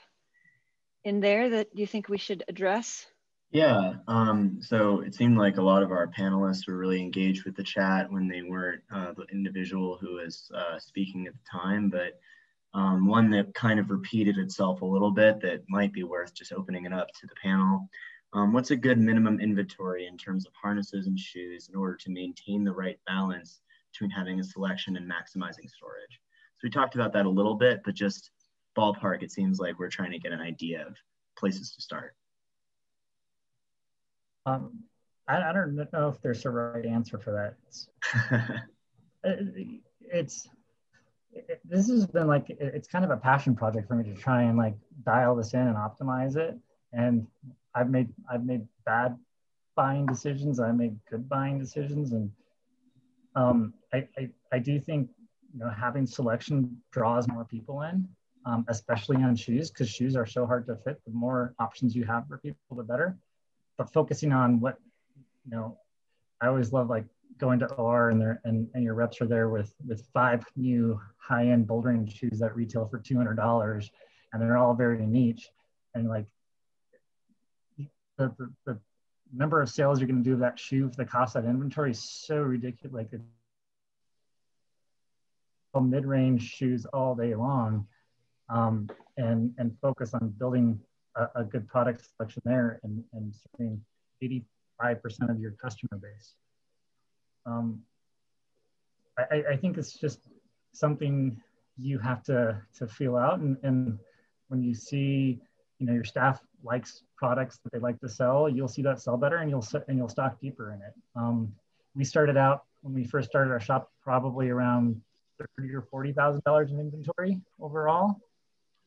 in there that you think we should address. Yeah, so it seemed like a lot of our panelists were really engaged with the chat when they weren't the individual who was speaking at the time, but one that kind of repeated itself a little bit that might be worth just opening it up to the panel. What's a good minimum inventory in terms of harnesses and shoes in order to maintain the right balance between having a selection and maximizing storage? So we talked about that a little bit, but just ballpark, it seems like we're trying to get an idea of places to start. I don't know if there's a right answer for that. This has been like, it's kind of a passion project for me to try and like dial this in and optimize it. And I've made bad buying decisions. I made good buying decisions. And I do think, you know, having selection draws more people in, especially on shoes, because shoes are so hard to fit. The more options you have for people, the better. But focusing on what, you know, I always love like going to OR and your reps are there with 5 new high-end bouldering shoes that retail for $200, and they're all very niche. And like the number of sales you're going to do of that shoe for the cost of that inventory is so ridiculous. Like it's mid-range shoes all day long, and focus on building a good product selection there and serving 85% of your customer base. I think it's just something you have to feel out, and when you see, you know, your staff likes products that they like to sell, you'll see that sell better, and you'll stock deeper in it. We started out when we first started our shop probably around $30,000 or $40,000 in inventory overall.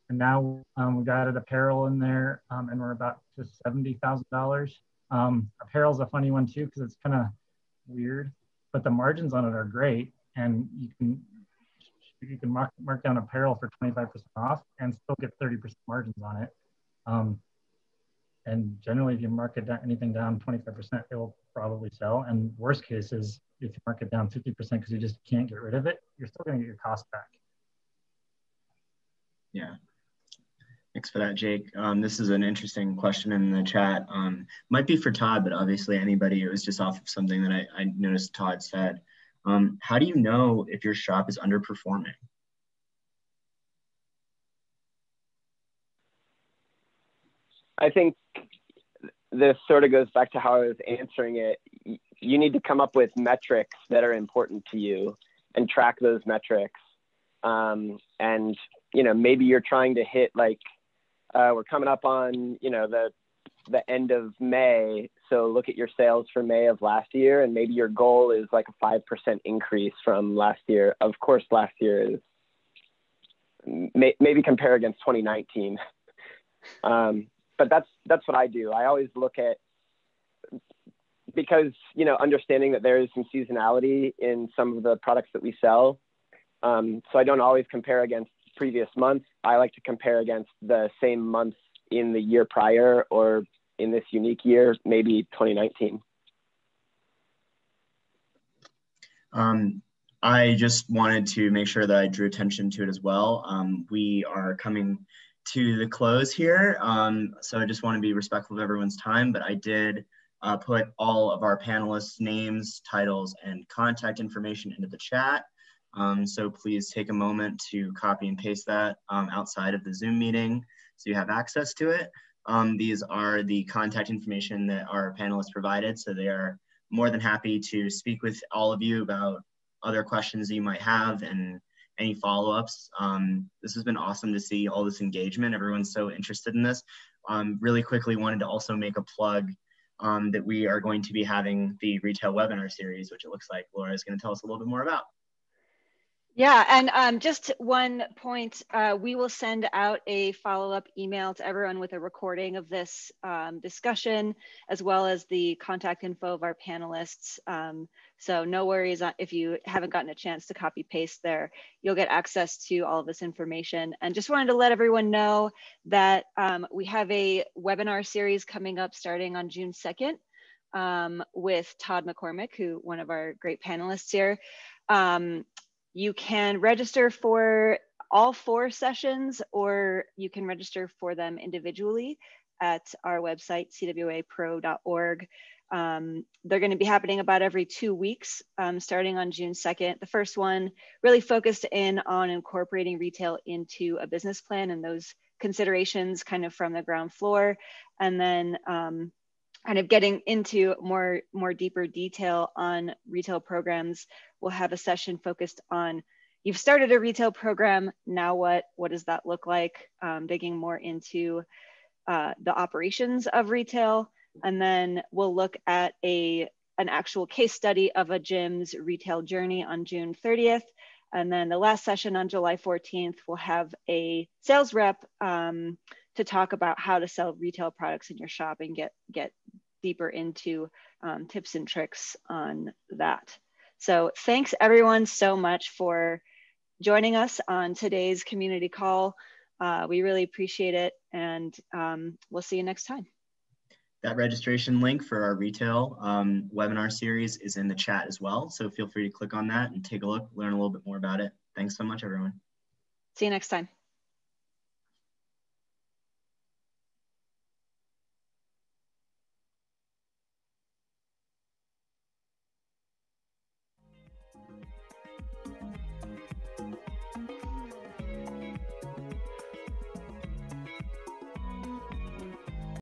And now we've added apparel in there, and we're about to $70,000. Apparel's a funny one too, because it's kind of weird, but the margins on it are great, and you can mark down apparel for 25% off and still get 30% margins on it. And generally, if you mark it down, anything down 25%, it will probably sell. And worst case is if you mark it down 50% because you just can't get rid of it, you're still going to get your cost back. Yeah. Thanks for that, Jake. This is an interesting question in the chat. Might be for Todd, but obviously anybody. It was just off of something that I noticed Todd said. How do you know if your shop is underperforming? I think this sort of goes back to how I was answering it. You need to come up with metrics that are important to you and track those metrics. And, you know, maybe you're trying to hit like, we're coming up on, you know, the end of May. So look at your sales for May of last year, and maybe your goal is like a 5% increase from last year. Of course, last year is maybe compare against 2019. But that's what I do. I always look at, because, you know, understanding that there is some seasonality in some of the products that we sell. So I don't always compare against previous months. I like to compare against the same months in the year prior, or in this unique year, maybe 2019. I just wanted to make sure that I drew attention to it as well. We are coming to the close here. So I just want to be respectful of everyone's time, but I did put all of our panelists' names, titles, and contact information into the chat. So please take a moment to copy and paste that outside of the Zoom meeting so you have access to it. These are the contact information that our panelists provided, so they are more than happy to speak with all of you about other questions you might have and any follow-ups. This has been awesome to see all this engagement. Everyone's so interested in this. Really quickly wanted to also make a plug that we are going to be having the retail webinar series, which it looks like Laura is going to tell us a little bit more about. Yeah, and just one point, we will send out a follow-up email to everyone with a recording of this discussion, as well as the contact info of our panelists. So no worries if you haven't gotten a chance to copy paste there. You'll get access to all of this information. And just wanted to let everyone know that we have a webinar series coming up starting on June 2nd with Todd McCormick, one of our great panelists here. You can register for all 4 sessions, or you can register for them individually at our website, cwapro.org. They're going to be happening about every 2 weeks, starting on June 2nd. The first one really focused in on incorporating retail into a business plan and those considerations kind of from the ground floor. And then kind of getting into more deeper detail on retail programs. We'll have a session focused on, you've started a retail program, now what does that look like? Digging more into the operations of retail. And then we'll look at an actual case study of a gym's retail journey on June 30th. And then the last session on July 14th, we'll have a sales rep to talk about how to sell retail products in your shop and get deeper into tips and tricks on that. So thanks everyone so much for joining us on today's community call. We really appreciate it, and we'll see you next time. That registration link for our retail webinar series is in the chat as well. So feel free to click on that and take a look, learn a little bit more about it. Thanks so much, everyone. See you next time.